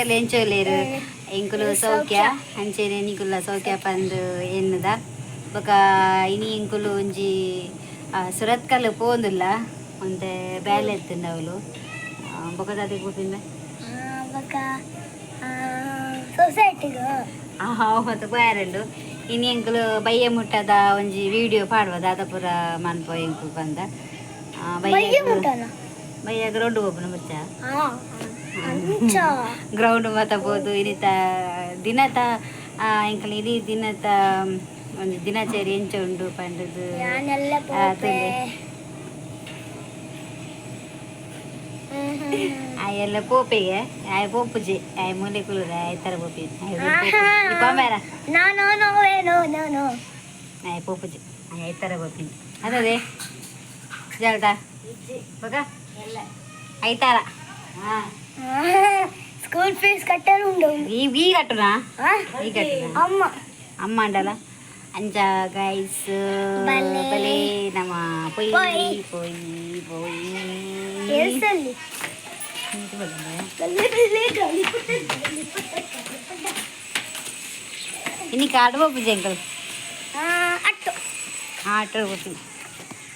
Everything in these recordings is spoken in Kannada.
ಸುರತ್ಕಲ್ ಎಂಚೋಲೇರು ಎಂಕುಲು ಸೌಖ್ಯ ಅಂಚೆನೆ ನಿಕುಲ್ಲ ಸೌಖ್ಯ ಪಂದು ಎನ್ನದ ಬೊಕ ಇನಿ ಇಂಕುಲು ಒಂಜಿ ಸುರತ್ಕಲ್ ಪೋಂದುಲ್ಲ ಒಂತೆ ಬ್ಯಾಲೆ ಎತ್ತುಂಡ ಅವಳು ಬೊಕ ದಾದಿಗೆ ಕೂತಿಂದ ಸೊಸೈಟಿಗೆ ಮತ್ತೆ ಬಾಯರಂಡು ಇನ್ನು ಎಂಕುಲು ಬಯ್ಯ ಮುಟ್ಟದ ಒಂಜಿ ವಿಡಿಯೋ ಪಾಡುವ ದಾದ ಪೂರ ಮನ್ಪ ಎಂಕು ಬಂದ ಬಯ್ಯ ಗ್ರೌಂಡ್ ಹೋಗ್ನು ಮುಚ್ಚ ಗ್ರೌಂಡ್ ಮತ ಬೋದು ಇನ್ನಿತ ದಿನತ ಎಂಕಲ್ ಇಡೀ ದಿನತ ಒಂದು ದಿನಚರಿ ಎಂಚ ಉಂಡು ಪಂಡದು ಆಯೆಲ್ಲ ಪೋಪೆಗೆ ಆಯ ಪೋಪುಜಿ ಆಯ ಮೂಲೆ ಕುಲುದ ಆಯ ತರ ಪೋಪಿ ಪಾಮೇರ ಆಯ ಪೋಪುಜಿ ಆಯ ತರ ಪೋಪಿ ಅದೇ ಜಲ್ದ ಬಗ ಐತಾರ ಸ್ಕೂಲ್ ಫೀಸ್ ಕಟ್ಟಲು ಉಂಡು ಈ ಕಟ್ಟುನಾ ಈ ಕಟ್ಟುನಾ ಅಮ್ಮ ಅಮ್ಮ ಅಂಡಲ್ಲ ಅಂಚ ಗೈಸ್ ಬಲೆ ನಮ್ಮ ಪೊಯ್ ಪೊಯ್ ಪೊಯ್ ಇನ್ನಿ ಕಾಡು ಹೋಗ್ಬಿಜೆ ಅಂಕಲ್ ಆಟೋ ಹೋಗ್ತೀನಿ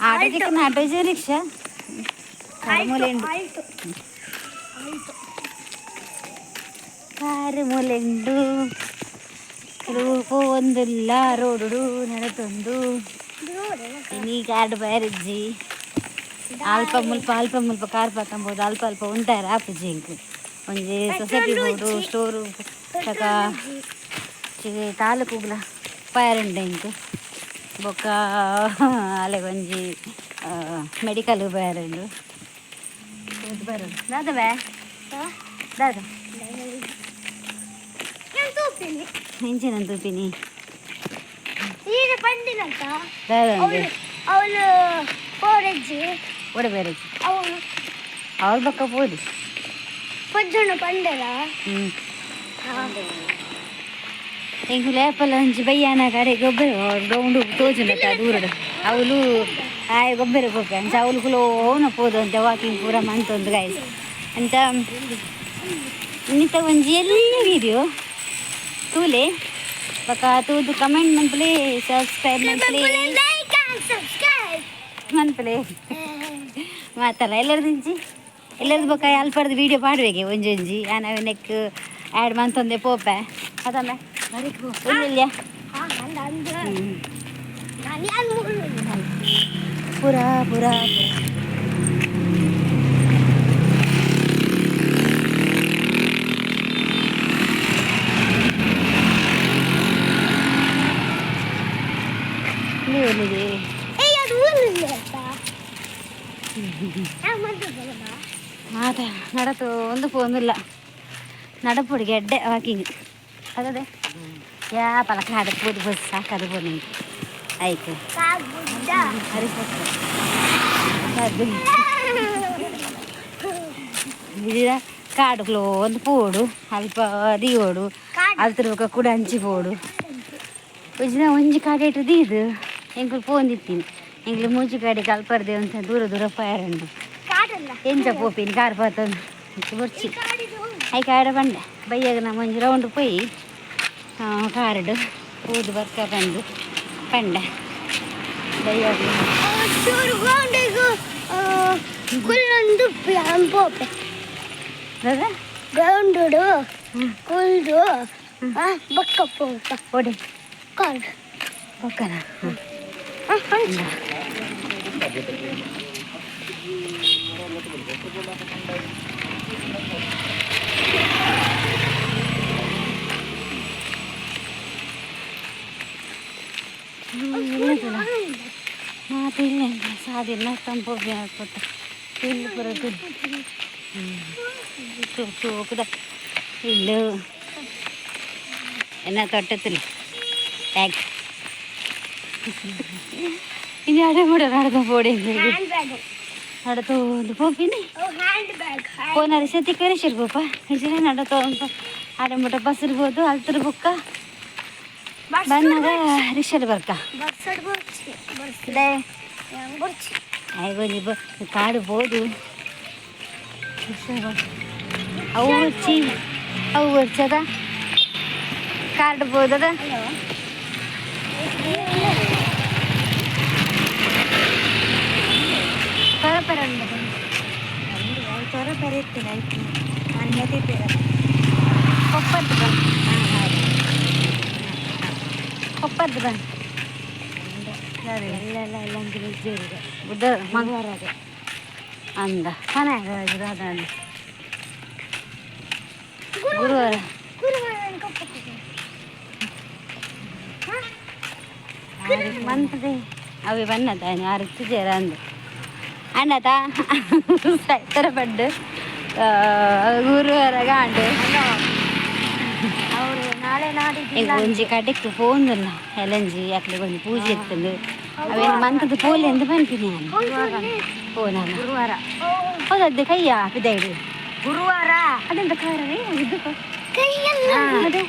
ಆಟೋ ಚಿಕ್ಕನ ಆಟೋ ಜೆ ರಿಕ್ಷಾ ಕಾರು ಮೂಲೆಂಡು ರೂಪು ಒಂದಿಲ್ಲ ರೋಡು ನಡತೊಂದು ಇನ್ನೀ ಕಾಡು ಬಯರಜ್ಜಿ ಅಲ್ಪ ಮುಲ್ಪ ಕಾರ್ ಪಾಕಂಬೋದು ಅಲ್ಪ ಉಂಟಾರ ಆಪಜ್ಜಿ ಇಂಕು ಒಂಜಿ ಸೊಸೈಟಿ ಬೋರ್ಡು ಸ್ಟೋರು ತಕ ತಾಲೂಕುಗ್ಲ ಪಯರುಂಡ ಇಂಕು ಬೊಕ್ಕ ಅಲ್ಲಿಗೆ ಒಂಜಿ ಮೆಡಿಕಲ್ ಬಯರುಂಡು ಬರೋದು ದಾದವೇ ದಾದ ಹೆಂಚಿನ ತೂಪಿನಿ ಅವಳು ಒಡಬೇರಜ್ಜಿ ಅವಳ ಬಕ್ಕ ಪೋದು ಪಜ್ಜಣ್ಣ ಪಂಡಲ ಎಂಕು ಲೇಪಲ್ಲ ಒಂಜಿ ಬಯ್ಯಾನ ಕಡೆ ಗೊಬ್ಬರ ಗೌಂಡು ತೋಜುಂಡತ್ತ ದೂರಡು ಅವಳು ಆಯ ಗೊಬ್ಬರ ಕೊಪ್ಪೆ ಅಂಚ ಅವಳು ಕುಲೋ ಓನ ಪೋದು ಅಂತ ವಾಕಿಂಗ್ ಪೂರ ಮಂತೊಂದು ಗಾಯ್ಸ್ ಅಂಚ ಇನ್ನಿತ ಒಂಜಿ ಎಲ್ಲ ವೀಡಿಯೋ ತೂಲೆ ಬಕ ತೂದು ಕಮೆಂಟ್ ಮನ್ಪಲೆ ಸಬ್ಸ್ಕ್ರೈಬ್ ಮನ್ಪಲೆ ಮಾತಲ್ಲ ಎಲ್ಲರದ್ದು ಬೊಕ್ಕ ಅಲ್ಪರ್ದು ವೀಡಿಯೋ ಪಾಡುವೆಗೆ ಒಂಜೊಂಜಿ ನಾವೆನಕ್ ಆ್ಯಡ್ ಮಂತೊಂದೆ ಪೋಪೆ ಅದಮ್ಮ ಇಲ್ಲ ಪೂರ ಪೂರ ಏನಿದೆ ಆತ ನಡತು ಒಂದು ಫೋನಿಲ್ಲ ನಡಪುಡಿಗೆ ಎಡ್ಡೆ ವಾಕಿಂಗ್ ಅದೇ ಯಾ ಪಲಕ ಆಡಬಹುದು ಬಸ್ ಸಾಕದು ಬೋದು ಆಯ್ತು ಕಾಡುಗಳು ಒಂದು ಪೋಡು ಅಲ್ಪ ದಿಯೋಡು ಅಲ್ತಿರ್ಬೇಕ ಕೂಡ ಹಂಚಿ ಪೋಡು ಉಜ್ಜಿನ ಒಂಜಿ ಕಾಡೆ ಇಟ್ಟದು ಇದು ಎಂಕುಲು ಪೋಂದಿತ್ತೀನಿ ಎಂಗ್ಲು ಮೂಜಿ ಕಾಡೆ ಕಲ್ಪರ್ದೆ ಅಂತ ದೂರ ಪಯರಂಡು ಎಂಚ ಪೋಪಿನಿ ಕಾರ್ ಪಾತೊಂದು ಬರ್ಚಿ ಐ ಕಾಡ ಬಂಡೆ ಬೈಯಾಗ ನಮ್ಮ ಒಂಜಿ ರೌಂಡ್ ಪೋಯಿ ಕಾರಡು ಊದು ಬರ್ಕ ಬಂದು ಪಂಡ ಬೈಯಾಗ ಗ್ರೌಂಡು ಕುಲ್ದು ಬಕ್ಕ ಪೋಪ ಒಡೆ ಕಾಲ್ ಬಕ್ಕನ ಮಾತಿಲ್ಲ ಸಾದಿಲ್ಲ ತಂಪು ಕೊಟ್ಟ ಇಲ್ಲಿ ಬರೋದು ತೂಕದ ಇಲ್ಲು ಎನ್ನ ತೊಟ್ಟತಿಲ್ಲ ಟ್ಯಾಗ್ ಇನ್ನು ಅಡೆ ಮಾಡ ನಡ್ದು ಪೋಡಿ ನಡತು ಒಂದು ಪೋಪಿನಿ ಫೋನಲ್ಲಿ ಸತಿ ಕರೆಸಿರ್ಬೋಪ ನಿಜನೇ ನಡತು ಅಂತ ಆಡೆ ಮುಟ ಬಸ್ ಇರ್ಬೋದು ಅಲ್ತಿರ್ ಬುಕ್ಕ ಬಂದಾಗ ರಿಕ್ಷಾದ ಬರ್ಕ ಕಾಡು ಬೋದು ಅವು ಹಚ್ಚಿ ಅವು ವರ್ಷದ ಕಾರ್ಡ್ ಬೋದದ ಪರಪರ ಪರ ಇರ್ತೀನಿ ಆಯ್ತು ನಾನು ಹೇಳ್ತಿದ್ದೀರ ಕೊಪ್ಪದ್ದು ಬಂದು ಕೊಪ್ಪದ್ದು ಬಂದು ಎಲ್ಲ ಇದ್ದೇವೆ ಬುದ್ಧ ಮಂಗಳವಾರ ಅಂದ ಚೆನ್ನಾಗಿರೋದು ಅದನ್ನು ಗುರುವಾರ ಮಂತದೆ ಅವೆ ಬನ್ನದಾನೆ ಯಾರು ಇತ್ತಿದ್ದೀರ ಅಂದು ಅಣ್ಣತ ಸೈತರ ಪಡ್ಡು ಗುರುವಾರ ಗಾಂಡು ಅವರು ನಾಳೆ ನಾಡಿದ್ದು ಈಗ ಒಂಜಿ ಕಡೆಗೆ ಪೋಂದಿಲ್ಲ ಎಲಂಜಿ ಅಕ್ಲಿಗೆ ಒಂದು ಪೂಜೆ ಇರ್ತದೆ ಅವೇನು ಮಂತದ ಪೋಲಿ ಅಂತ ಬಂತೀನಿ ನಾನು ಪೋನಲ್ಲ ಗುರುವಾರ ಹೌದದ್ದು ಕೈಯ ಪಿದೈಡು ಗುರುವಾರ ಅದೆಂತ ಕಾರನೇ ಇದು ಕೈಯಲ್ಲ ಅದು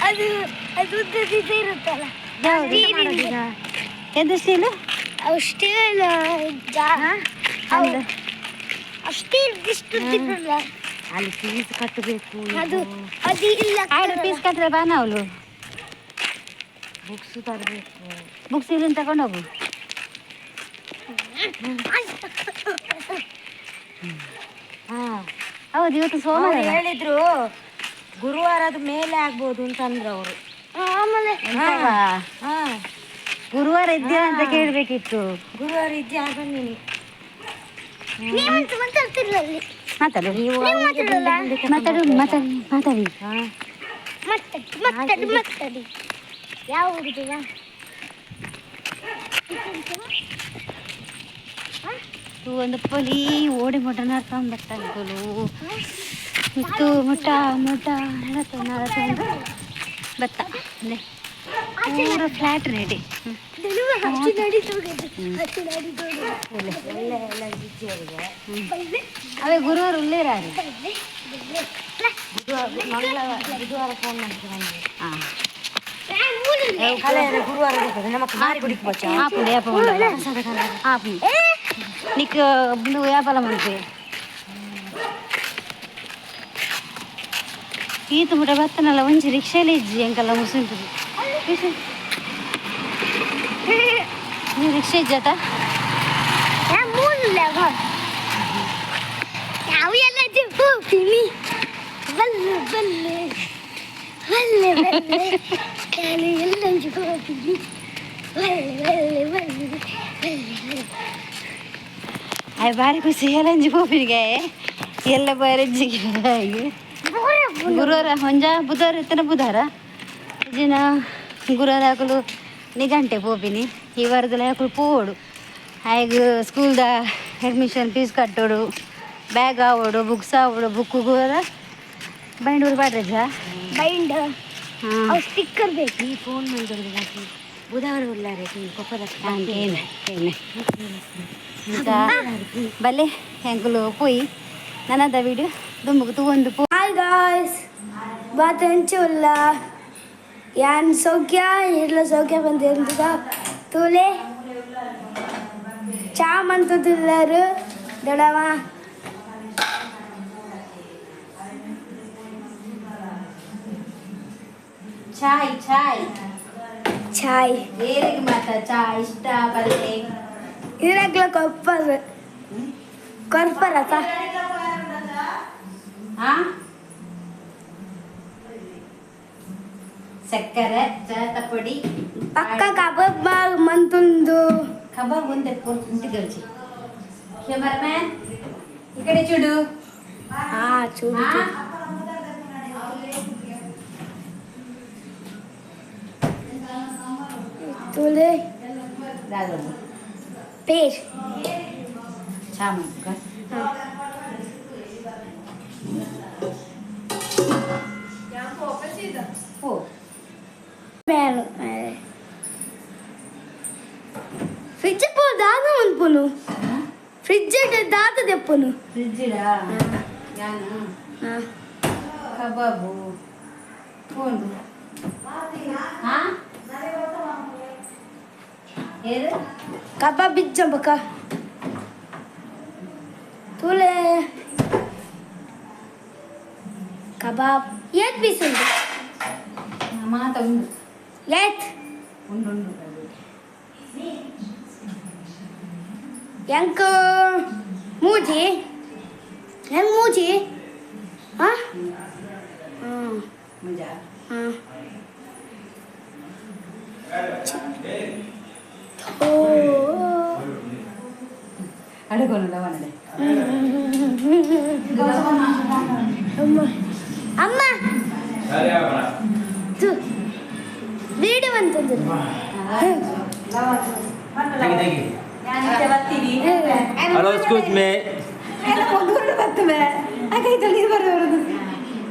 ಅದು ಅದು ಉದ್ದದಿದ್ದೇ ಇರುತ್ತಲ್ಲ ಎಂತ ಸ್ಟೀಲು ಅಷ್ಟೇ ಅಷ್ಟೇ ಇಷ್ಟು ತಿನ್ನಲ್ಲ ಅಲ್ಲಿ ಪೀಸ್ ಕಟ್ಟಬೇಕು ಅದು ಅದು ಇಲ್ಲ ಆಡು ಪೀಸ್ ಕಟ್ಟರೆ ಬಾನ ಅವಳು ಬುಕ್ಸ್ ತರಬೇಕು ಬುಕ್ಸ್ ಇಲ್ಲಿ ತಗೊಂಡು ಹೋಗು ಹೌದು ಇವತ್ತು ಸೋಮವಾರ ಹೇಳಿದ್ರು ಗುರುವಾರದ ಮೇಲೆ ಆಗ್ಬೋದು ಅಂತ ಅಂದ್ರು ಅವರು ಆಮೇಲೆ ಗುರುವಾರ ಇದ್ದೀರಾ ಅಂತ ಕೇಳಬೇಕಿತ್ತು ಗುರುವಾರ ಇದ್ಯಾ ಬನ್ನಿ ನೀವಂತೂ ಮಾತಾಡ್ತಿರ್ಲ ಅಲ್ಲಿ ಮಾತಾಡು ಮಾತಾಡು ಮಾತಾಡಿ ಮಾತಾಡಿ ಮಾತಾಡಿ ಯಾವ ಹುಡುಗ ಒಂದು ಪೊಲಿ ಓಡಿ ಮುಟ್ಟನ ಬರ್ತಾಗಳು ಇತ್ತು ಮುಟ್ಟ ಮುಟ್ಟ ನಡತ ಭತ್ತ ಪೂರ ಫ್ಲಾಟ್ ರೆಡಿ ಅವೇ ಗುರುವಾರ ಉಳ್ಳೇರಾರು ಬುಧವಾರ ಫೋನ್ ಮಾಡ್ತೀನಿ ಹಾಂ ಗುರುವಾರ ನಮಗೆ ಮಾರಿ ಕುಡಿಕ್ ಬಚ್ಚ ಆಪುಂಡು ಆಪುಂಡು నీకు నువ్వు వ్యాపారం అంటే ಈತ ಮುಟ ಬತ್ತನಲ್ಲ ಒಂಚಿ ರಿಕ್ಷಾಲೇ ಇಜ್ಜಿ ಎಂಕಲ್ಲ ಮುಸುಂಟು ನೀವು ರಿಕ್ಷಾ ಇಜ್ಜಾತ ನಾವು ಎಲ್ಲ ಹೋಗ್ತೀನಿ ಬಲ್ಲೆ ಬಲ್ಲೆ ಬಲ್ಲೆ ಬಲ್ಲೆ ನಾನು ಎಲ್ಲ ಹೋಗ್ತೀನಿ ಬಲ್ಲೆ ಬಲ್ಲೆ ಬಲ್ಲೆ ಬಲ್ಲೆ ಅಯ್ಯ ಭಾರಿ ಖುಷಿ ಎಲ್ಲಂಜಿ ಹೋಪಿನಿಗೆ ಎಲ್ಲ ಬಾರಜ್ಜಿಗೆ ಗುರುವಾರ ಹೊಂಜ ಬುಧವಾರ ಇತ್ತನ ಬುಧವಾರ ಇಜಿನ ಗುರುವಾರ ಹಾಕಲು ನಿಗಂಟೆ ಪೋಪಿನಿ ಈ ವಾರದಲ್ಲಿ ಹಾಕಲು ಪೋಡು ಆಗ ಸ್ಕೂಲ್ದ ಅಡ್ಮಿಷನ್ ಫೀಸ್ ಕಟ್ಟೋಡು ಬ್ಯಾಗ್ ಆವೋಡು ಬುಕ್ಸ್ ಆವೋಡು ಬುಕ್ ಗುರುವಾರ ಬೈಂಡೂರು ಬಾಡ್ರಜ್ಜ ಬೈಂಡ್ ಹಾಂ ಸ್ಟಿಕ್ಕರ್ ಬೇಕು ಈ ಫೋನ್ ಮಾಡಿದ್ರು ಬುಧವಾರ ಉಳ್ಳಾರೆ ಕೊಪ್ಪದ ಏನು ಏನು ಈಗ ಬಲ್ಲೆ ಹೆಂಗಲು ಪೋಯಿ ನನ್ನದ ವಿಡಿಯೋ ದುಂಬುಗು ತಗೊಂಡು ಪೋ ಹಾಯ್ ಗಾಯ್ಸ್ ಬಾತಂಚು ಉಲ್ಲ ಯಾನ್ ಸೌಖ್ಯ ಎಲ್ಲ ಸೌಖ್ಯ ಬಂದಿರುತ್ತದ ತೂಲೆ ಚಾ ಮಂತದಿಲ್ಲರು ದೊಡವ ಚಾಯ್ ಚಾಯ್ ಚಾಯ್ ಬೇರೆಗೆ ಮಾತ್ರ ಚಾ ಇಷ್ಟ ಬಲ್ಲೆ ಇರಗ್ಲ ಕೊರ್ಪರತ ಹಾಂ ಸಕ್ಕರೆ ಜಾತಪೊಡಿ ಪಕ್ಕ ಕಬಾಬ್ ಬಾಗ್ ಮಂತುಂದು ಕಬಾಬ್ ಒಂದೇ ಪೂರ್ತಿ ಗಲ್ಚಿ ಕ್ಯಾಮರಾಮ್ಯಾನ್ ಈ ಕಡೆ చూడు చూడు ತೂಲೆ దాగండి పేర్ చామంతిక ఓ మేలు ఫ్రిడ్జ్ పో దాదా అన్పును ఫ్రిడ్జ్ దాదా తెప్పును ఫ్రిడ్జ్డా ಯಾನು ಕಬಾಬು ಪೋಂಡು ಹಾ ಏರು ಕಬಾಬ್ ಬಿಜ್ಜಂಬಕ ತೂಲೆ ಕಬಾಬ್ ಏತ್ ಪೀಸ್ ಉಂಟು ಮಾತ ಉಂಡು ಏತ್ ಉಂಡು ಎಂಕ ಮೂಜಿ ಹೆಂಗ್ ಮೂಜಿ ಹಾಂ ಹಾಂ ಮುಂಜಾ ಹಾಂ ಓ ಅಡುಗೋನು ಲವಣದೆ ಅಮ್ಮ ವಿಡಿಯೋ ಅಂತಂದ್ರೆ ಹಲೋ ಎಕ್ಸ್ಕ್ಯೂಸ್ ಮೀ.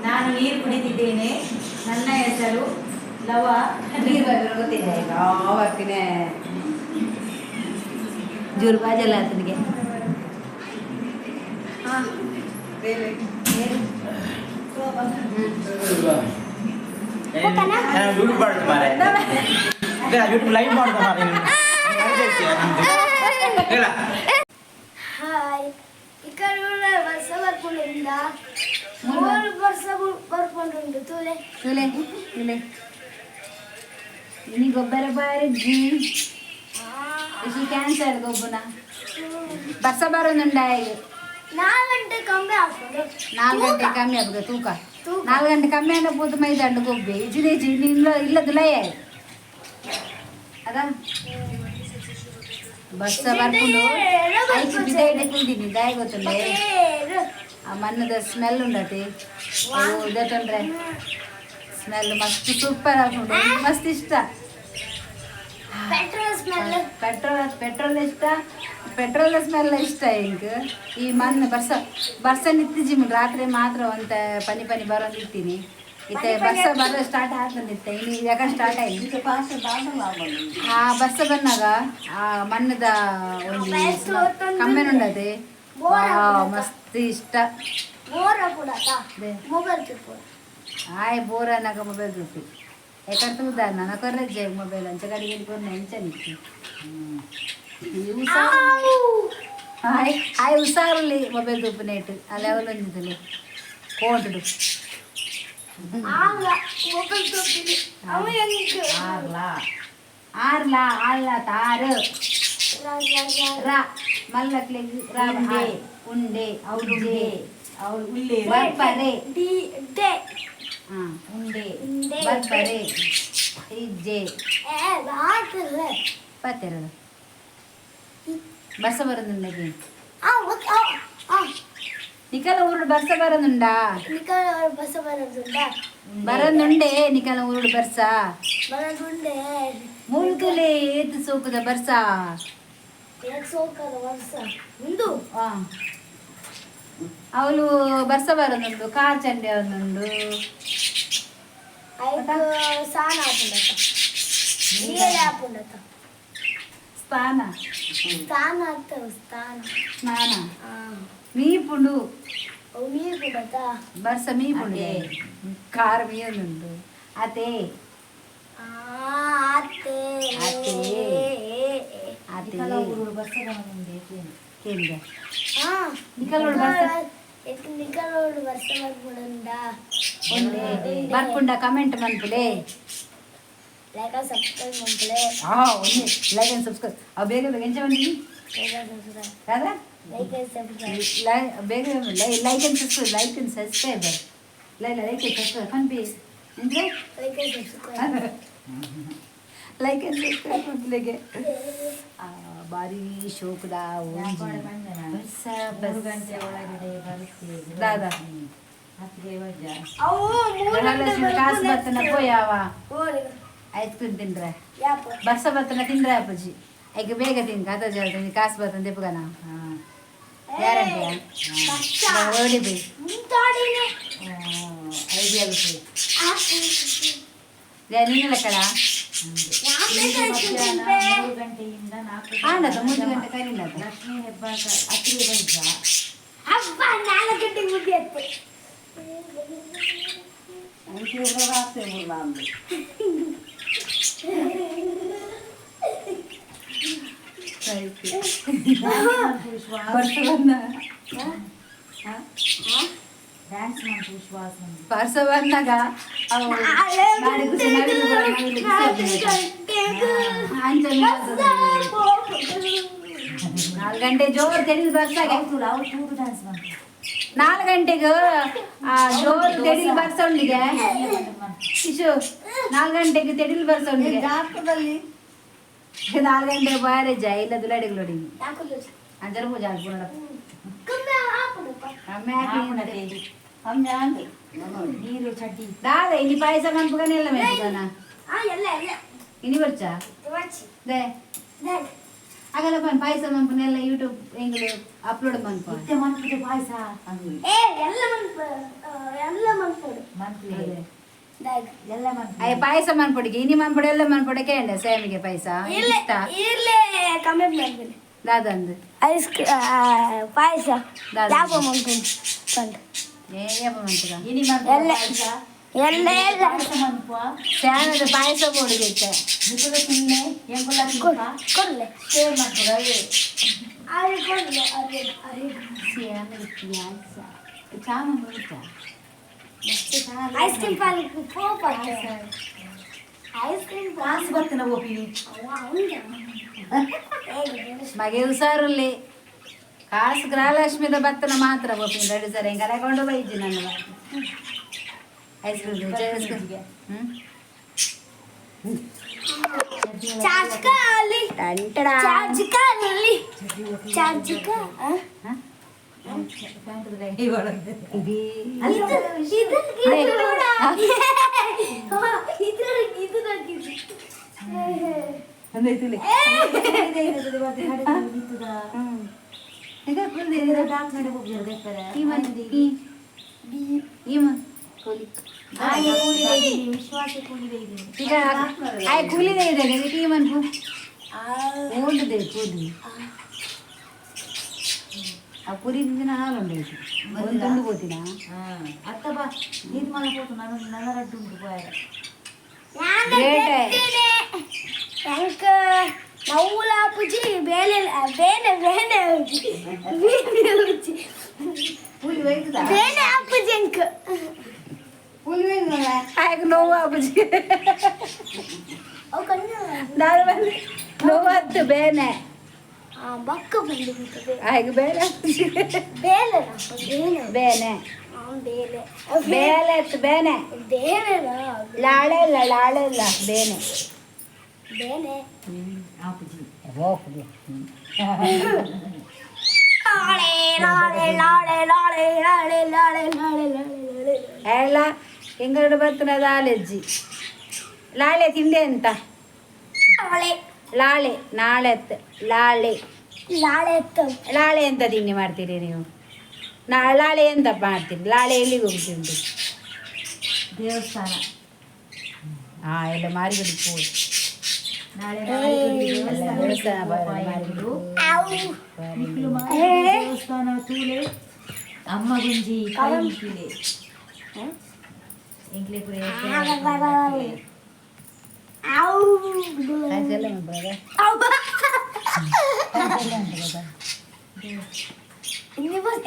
ನಾನು ನೀರು ಕುಡಿತಿದ್ದೇನೆ. ನನ್ನ ಹೆಸರು ಲವ. ನೀರು ಗೊತ್ತಿದೆ ಬರ್ತೀನಿ ಜೋರು ಬಾಜಲ್ಲ ಆತನಿಗೆ ಯೂಟ್ಯೂಬ್ ಮಾಡ್ತು ಮಾರೆ ಯೂಟ್ಯೂಬ್ ಲೈವ್ ಮಾಡ್ತು ಮಾರೆ ಹೇಳ. ಹಾಯ್ ఇక్కడ ವರ್ಷ ಬರ್ಕೊಂಡಿಂದ 3 ವರ್ಷ ಬರ್ಕೊಂಡು ತೂಲೆ ತುಲೆ ತುಲೆ ನೀ ಗೊಬ್ಬರ ಬಾರಿದ್ದಿ ಇಷ್ಟು ಕ್ಯಾನ್ಸರ್ ಗೊಬ್ಬನ ಬರ್ಸ ಬರೋದುಂಡಾಯಿಗೆ 4 ಗಂಟೆ ಕಮ್ಮಿ ಆಗ್ತದೆ 4 ಗಂಟೆ ಕಮ್ಮಿ ಆಗ್ತದೆ ತೂಕ 4 ಗಂಟೆ ಕಮ್ಮಿ ಅಂದ್ರೆ ಪೂತು ಮೈದಂಡು ಗೊಬ್ಬೆ ಇಜಿದೆ ಇಲ್ಲದು ಲಯ ಅದಾ ಬಸ್ಸ ಬರ್ಕೊಂಡು ಐದು ಬಿದ ಇಡೀನಿ ದಾಯ ಗೊತ್ತುಂಡೆ ಆ ಮಣ್ಣದ ಸ್ಮೆಲ್ ಉಂಡತಿ ಇದ ತೊಂದ್ರೆ ಸ್ಮೆಲ್ ಮಸ್ತ್ ಸೂಪರ್ ಆಗ್ತುಂಡು ಮಸ್ತ್ ಇಷ್ಟ ಪೆಟ್ರೋಲ್ ಇಷ್ಟ ಪೆಟ್ರೋಲ್ ಸ್ಮೆಲ್ ಇಷ್ಟ ಈಗ ಈ ಮಣ್ಣು ಬರ್ಸ ನಿತ್ತಿಜಿ ರಾತ್ರಿ ಮಾತ್ರ ಒಂತ ಪನಿ ಬರೋದಿರ್ತೀನಿ ಇತ್ತೆ ಬಸ್ಸ ಬರೋ ಸ್ಟಾರ್ಟ್ ಆಗ್ತಂದಿತ್ತೆ ಇನ್ನು ಯಾಕ ಸ್ಟಾರ್ಟ್ ಆಯ್ತು ಆ ಬಸ್ಸ ಬಂದಾಗ ಆ ಮಣ್ಣದ ಒಂದು ಕಮ್ಮಿ ಉಂಡದೆ ಮಸ್ತ್ ಇಷ್ಟ ಆಯ್ ಬೋರ್ ಅನ್ನಕ ಮೊಬೈಲ್ ರೂಪಿ ಯಾಕಂತ ಉದಾಹರಣ ನನ್ನ ಕೊರ್ರಜ್ಜೆ ಮೊಬೈಲ್ ಅಂತ ಗಡಿಗೆ ಕೊರ್ನ ಹೆಂಚ ನಿಂತು ಆಯ್ ಹುಷಾರಲ್ಲಿ ಮೊಬೈಲ್ ರೂಪು ನೇಟ್ ಅಲ್ಲಿ ಅವಲೊಂದಿದ್ದಲ್ಲಿ ಕೋಟು ಆರ್ಲಾ ತಾರು ರಾ ಮಲ್ಲಕ್ಲೆ ರಾ ಉಂಡೆ ಔಡೆ ಉಳ್ಳೆ ಬರ್ಪರೆ ಉಂಡೆ ಬರ್ಪರೆ ಇಜ್ಜೆ ಪತ್ತೆರಡು ಬರ್ಸ ಬರೋದುಂಡಗೆ ನಿಕಲ ಊರುಡು ಬರ್ಸ ಬರೋದುಂಡಾ ಬರೋದುಂಡೆ ನಿಕಲ ಊರುಡು ಬರ್ಸ ಮುಳ್ಕುಲೆ ಏತು ಸೋಕುದ ಬರ್ಸ ಅವಳು ಬರ್ಸ ಬರೋದುಂಡು ಕಾರ್ ಚಂಡೆ ಒಂದುಂಡು ಸ್ನಾನ ಸ್ನಾನ ಮೀಪುಂಡು ಬರ್ಸ ಮೀಪುಂಡು ಕಾರ್ ಮೀಯೊಂದುಂಡು ಅತೆ ಕೇಂದ್ರ ಬರ್ಪುಂಡ ಕಮೆಂಟ್ ಮನ್ಪುಲೆ ಲೈಕ್ ಅಂಡ್ ಸಬ್ಸ್ಕ್ರೈಬ್ ಮಾಡ್ಕೊಳ್ಳಿ. ಲೈಕ್ ಅಂಡ್ ಸಬ್ಸ್ಕ್ರೈಬ್ ಬೇಗ ಬೇಗ ಎಂಚ ಬಂದಿ ಕಾದ ಲೈಕ್ ಅಂಡ್ ಸಬ್ಸ್ಕ್ರೈಬ್ ಬೇಗ like and subscribe like and subscribe like and subscribe ಕನ್ಪಿ ಎಂದ್ರೆ like and subscribe like and subscribe ಮಕ್ಕಳಿಗೆ ಬಾರಿ ಶೋಕದ ಬರ್ಸ 3 ಗಂಟೆ ಒಳಗಡೆ ಬರುತ್ತೆ ದಾದಾ ಅವು 3 ಗಂಟೆ ಕಾಸು ಬರ್ತನ ಪೋಯಾವ ಓಡಿ ಐಸ್ ಕ್ರೀಮ್ ತಿಂದ್ರೆ ಯಾಪ ಬರ್ಸ ಬರ್ತನ ತಿಂದ್ರೆ ಅಪ್ಪಾಜಿ ಈಗ ಬೇಗ ತಿನ್ ಕಥ ಹೇಳ್ತೀನಿ ಕಾಸು ಬರ್ತನ ತೆಪ್ಪಗನ ಗ್ಯಾರಂಟಿಯಾ ಓಡಿ ಬೈ ಮುಂತಾಡಿನೇ ಐಡಿಯಾ ನೀನೆಲ್ಲ ಕಡ 3 ಗಂಟೆಯಿಂದ 4 ಆಂಡದ 3 ಗಂಟೆ ಕರೀನದ ಲಕ್ಷ್ಮೀ ಹೆಬ್ಬಾಕ ಅತ್ತಿಗೆ ಬಂದ ಅಬ್ಬ 4 ಗಂಟೆಗೆ ಮುದ್ದೆ ಅತ್ತೆ ಡ್ಯಾನ್ಸ್ ಮಾಡಿ ವಿಶ್ವಾಸ ಪರ್ಸ ಬಂದಾಗ ಅವು ನಾಳೆ ಖುಷಿ ನವಿಲು ಕೂಡ ನವಿಲು ಖುಷಿ 4 ಗಂಟೆ ಜೋರು ತೆಡಿಲ್ ಬರ್ಸಾಗೆ ಅವ್ರು ತೂರು ಡ್ಯಾನ್ಸ್ ಮಾಡಿ 4 ಗಂಟೆಗೆ ಜೋರು ತೆಡಿಲ್ ಬರ್ಸೊಂಡಿಗೆ ಶಿಶು 4 ಗಂಟೆಗೆ ತೆಡಿಲ್ ಬರ್ಸೊಂಡಿಗೆ 4 ಗಂಟೆ ಬಾರೆ ಜಾ ಇಲ್ಲ ದುಲಾಡಿಗೆ ನೋಡಿ ಅಂಜರ ಪೂಜೆ ಆಗ್ಬೋಣ ನೀರು ಚಡ್ಡಿ ದಾದ ಇನಿ ಪಾಯಸ ಮನ್ಪುಗನೆಲ್ಲ ಮೇಪುಗನ ಇನಿ ಬರ್ಚಾ ದೇ ಆಗಲ್ಲ ಪನ್ ಪಾಯಸ ಮನ್ಪುನೆಲ್ಲ ಯೂಟ್ಯೂಬ್ ಎಂಗ್ಳು ಅಪ್ಲೋಡ್ ಮನ್ಪ ಮತ್ತೆ ಮನ್ಪುದೆ ಪಾಯಸ ಎಲ್ಲ ಮನ್ಪು ಅಯ್ಯ ಪಾಯಸ ಮನ್ಪೊಡಿಗೆ ಇನಿ ಮನ್ಪೊಡೆ ಎಲ್ಲ ಮನ್ಪೊಡೆ ಕೇಂಡ ಸೇಮಿಗೆ ಪಾಯಸ ಇಷ್ಟ ದಾದಂದು ಪಾಯಸ ದಾದ ಏ ಯಪ್ಪ ಮಂತಗ ಇನಿ ಮನ್ಪು ಪಾಯಸ ಎಲ್ಲ ಎಲ್ಲ ಮನ್ಪು ಸ್ಯಾನದ ಪಾಯಸ ಬೋಡಿಗೆ ಇತ್ತ ನಿಕುಲ ತಿನ್ನೆ ಎಂಗುಲ ತಿನ್ಪ ಕೊಡ್ಲೆ ಸೇವ್ ಮನ್ಪು ರವೆ ಅರೆ ಕೊಡ್ಲೆ ಅರೆ ಸ್ಯಾನದ ಪಾಯಸ ಚಾಮ ಬಿಡ್ತಾ ಐಸ್ ಕ್ರೀಮ್ ಪಾಲಿ ಪೋಪ ಐಸ್ ಕ್ರೀಮ್ ಕಾಸು ಬರ್ತಾನೆ ಓಪಿ ಮಗೆ ಹುಷಾರಲ್ಲಿ ಕಾಸು ಗೃಹಲಕ್ಷ್ಮಿದ ಭತ್ತನ ಮಾತ್ರ ಒಪ್ಪಿನ ರೆಡಿ ಸರ್ ಹೆಂಗೆ ಕರೆಕೊಂಡು ಬೈಜಿ ನನ್ನ ಐಸ್ ಕ್ರೀಮ್ ಚಾರ್ಜ್ ಕಾಲಿ ಟಂಟಡ ಚಾರ್ಜ್ ಕಾಲಿ ಚಾರ್ಜ್ ಕಾ ಕೂಲಿದೆ ಇದೆ ಮನ್ಪು ಓಡಿದೆ ಕೂಲಿ ಆ ಪುರಿ ದಿನ ಹಾಲುಂಡು ಒಂದು ತುಂಡು పోతినా ಅತ್ತ ಬಾ ನೀರು ಮನೆ ಹೋತು ನಾನು ನನ್ನ ರಡ್ಡು ಉಂಟು ಬಾಯ ಎಂಕ ನವ್ವುಲ ಪುಜಿ ಬೇಲೆ ಬೇನೆ ಬೇನೆ ಕೂಲಿ ಒಯ್ತದ ಬೇನೆ ಅಪ್ಪುಜಿ ಎಂಕ ಕೂಲಿ ಒಯ್ದಲ್ಲ ಆಯ್ಕೆ ನೋವು ಅಪ್ಪಜಿ ಅವು ಕಣ್ಣು ನಾನು ಬಂದು ನೋವತ್ತು ಬೇನೆ ಬಕ್ಕ ಬಂದು ಆಯ್ಕೆ ಬೇರೆ ಬೇಲೆ ಬೇನೆ ಬೇನೆ ಬೇಲೆ ಬೇಲೆ ಎತ್ತು ಬೇನೆ ಬೇನೆ ಲಾಳೆ ಇಲ್ಲ ಬೇನೆ ಬೇನೆ ಆಪುಜಿ ಹೋಗ್ಲಿ ಲಾಳೆ ಲಾಳೆ ಲಾಳೆ ಲಾಳೆ ಲಾಳೆ ಲಾಳೆ ಲಾಳೆ ಲಾಳೆ ಎಲ್ಲ ಎಂಗಡು ಬರ್ತನದ ಆಲೆಜ್ಜಿ ಲಾಳೆ ತಿಂಡಿ ಅಂತ ಲಾಳೆ ಲಾಳೆ ನಾಳೆತ್ ಲಾಳೆ ಲಾಳೆ ಎತ್ತು ಲಾಳೆ ಎಂತ ತಿಂಡಿ ಮಾಡ್ತೀರಿ ನೀವು ಲಾಳೆ ಎಂತ ಮಾಡ್ತೀರಿ ಲಾಳೆ ಎಲ್ಲಿಗೆ ಹೋಗ್ತಿಂಡು ದೇವಸ್ಥಾನ ಎಲ್ಲ ಮಾರಿಗುಡಿ ಪೂಜೆ ನಾಳೆ ದೇವಸ್ಥಾನ ಮಾರಿಗುಡಿ ದೇವಸ್ಥಾನ ತೂಲೆ ಅಮ್ಮ ಗುಂಜಿ ಕಾಯಿಲೆ ಎಂಕ್ಲೆ ಪುರೆ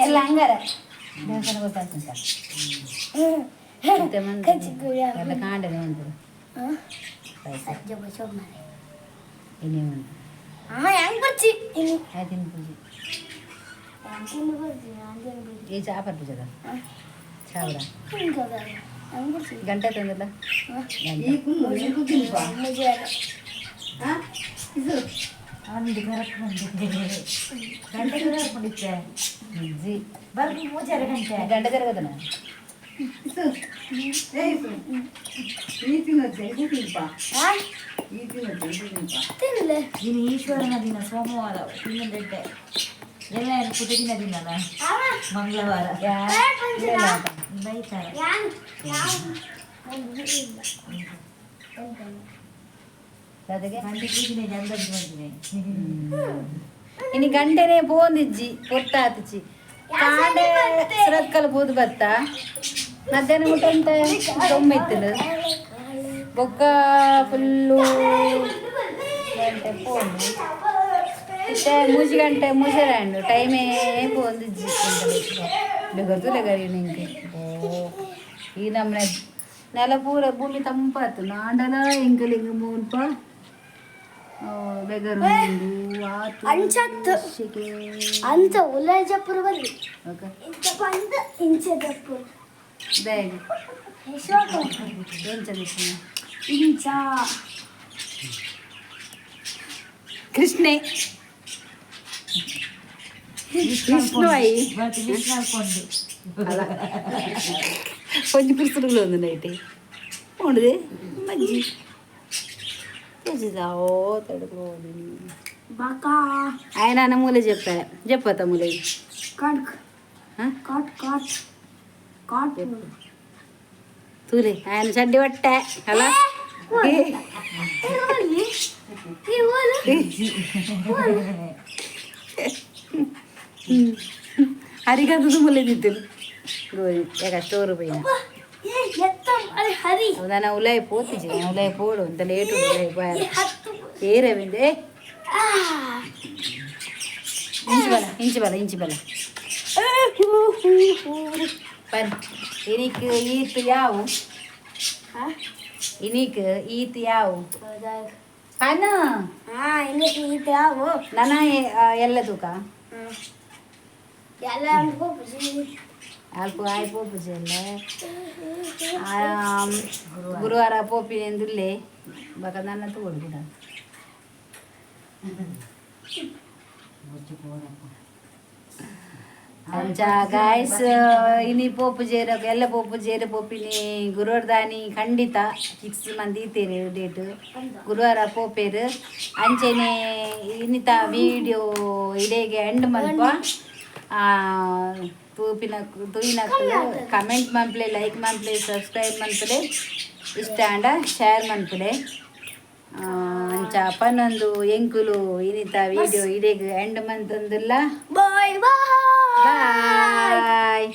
ಎಲ್ಲ ಹಂಗಾರ ದೇವಸ್ಥಾನ ಗೊತ್ತಾಗ್ತಂತ ಎಲ್ಲ ಕಾಂಡನೆ ಉಂಟು ಇನ್ನೇನು ಹೆಂಗ್ ಬರ್ತಿ ಆಯ್ತಿನ ಪೂಜೆ ಈ ಚಾಪರ್ ಪೂಜೆದ ಚಾವರ ಹೆಂಗ್ ಬರ್ತಿ ಗಂಟೆ ತಂದಿಲ್ಲ ಅವನಿಗೆ ಬರಕ್ಕೆ ಬಂದಿದ್ದೆ ಗಂಟೆಗೆ ಬರ್ಕೊಂಡಿದ್ದೆ ಜಿ ಬರ್ದು ಮೂಜಾರೆ ಗಂಟೆ ಗಂಟೆ ತಿರುಗದನ ತಿನ್ಲೆ ಇನ್ನು ಈಶ್ವರನ ದಿನ ಸೋಮವಾರ ಇನ್ನೊಂದೆಡ್ಡೆ ಎಲ್ಲ ಪುಟ್ಟ ದಿನ ದಿನಲ್ಲ ಮಂಗಳವಾರ ಬೈತಾರೆ ಅದಕ್ಕೆ ಗಂಟೆ ಪೂಜೆನೆ ಜಲ್ದಿ ಬಂದಿದೆ ಇನ್ನು ಗಂಟೆನೆ ಪೋಂದಿಜ್ಜಿ ಪೊತ್ತಾತಿಚ್ಚಿ ಕಾಂಡೆ ಸುರತ್ಕಲ್ ಬೂದು ಬತ್ತ ಮಧ್ಯಾಹ್ನ ಊಟ ಅಂತ ತೊಂಬೈತಿಲ್ಲ ಬೊಕ್ಕ ಫುಲ್ಲು ಗಂಟೆ ಪೋಂದು ಮತ್ತೆ ಮೂಜಿ ಗಂಟೆ ಮೂಜರಂಡು ಟೈಮೇ ಪೋಂದಿಜ್ಜಿ ಗೊತ್ತುಲ್ಲ ಗರಿ ನಿಂಗೆ ಈ ನಮ್ಮನೆ ನೆಲ ಪೂರ ಭೂಮಿ ತಂಪಾತು ನಾಂಡಲ ಎಂಕಲ್ ಹಿಂಗೆ ಮುಲ್ಪ ಬೆಗರು ಅಂಚತ್ತು ಅಂಚ ಉಲ್ಲಜಪುರ ಬನ್ನಿ ಇಂಚ ಬಂದು ಇಂಚದಪ್ಪು ಬ್ಯಾಗ್ ಇಂಚ ಕೃಷ್ಣೆ ವಿಷ್ಣು ಅಯ್ಯಿ కొంచెం కురుసులు ఉంది నైట్ ఉండదు మజ్జి తెచ్చుదావో తడుకో బాకా ఆయన అన్నమూలే చెప్పారు చెప్పతా మూలే కట్ కట్ కట్ కట్ తూలే ఆయన చడ్డి పట్టే అలా హరిగంత మూలే తిద్దులు ಈಗ ಸ್ಟೋರ್ ಪೈನ ಹೌದಾ ಉಲಾಯಿ ಪೋತಿಜಿ ಉಲಾಯಿ ಪೋಡು ಅಂತ ಲೇಟು ಏರವಿಂದೆ ಇಂಚಿ ಬಲ ಪನ್ ಇನಿಕ್ ಈತ್ ಯಾವು ಇನಿಕ್ ಈತ್ ಯಾವು ಪನ್ ಇನ್ನಿಕ್ ಈತ್ ಯಾವು ನನ್ನ ಎಲ್ಲ ತೂಕ ಎಲ್ಲ ಅಲ್ಪ ಆಯ್ ಪೋಪು ಚೆಲ್ಲ ಗುರುವಾರ ಪೋಪಿನೆಂದುಲ್ಲೆ ಬಕ ನನ್ನ ತಗೊಂಡು ಬಿಡ ಅಂಚ ಗಾಯ್ಸ್ ಇನಿ ಪೋಪು ಜೇರ ಎಲ್ಲ ಪೋಪು ಜೇರ ಪೋಪಿನಿ ಗುರುವಾರ ದಾನಿ ಖಂಡಿತ ಫಿಕ್ಸ್ ಮಂದಿ ಇತ್ತೀರಿ ಡೇಟ್ ಗುರುವಾರ ಪೋಪೇರು ಅಂಚೆನೆ ಇನ್ನಿತ ವಿಡಿಯೋ ಇಡೆಗೆ ಎಂಡ್ ಮಲ್ಪ ತೂಯಿನಕ್ಕಲು ಕಮೆಂಟ್ ಮನ್ಪಲೆ ಲೈಕ್ ಮನ್ಪಲೆ ಸಬ್ಸ್ಕ್ರೈಬ್ ಮನ್ಪಲೆ ಇಷ್ಟ ಅಂಡ ಶೇರ್ ಮನ್ಪಲೆ ಅಂಚ ಪನ್ನೊಂದು ಎಂಕುಲು ಇನ್ನಿತ ವಿಡಿಯೋ ಇಡೆಗ್ ಎಂಡ್ ಮಂತಂದಿಲ್ಲ ಬಾಯ್ ಬಾಯ್ ಬಾಯ್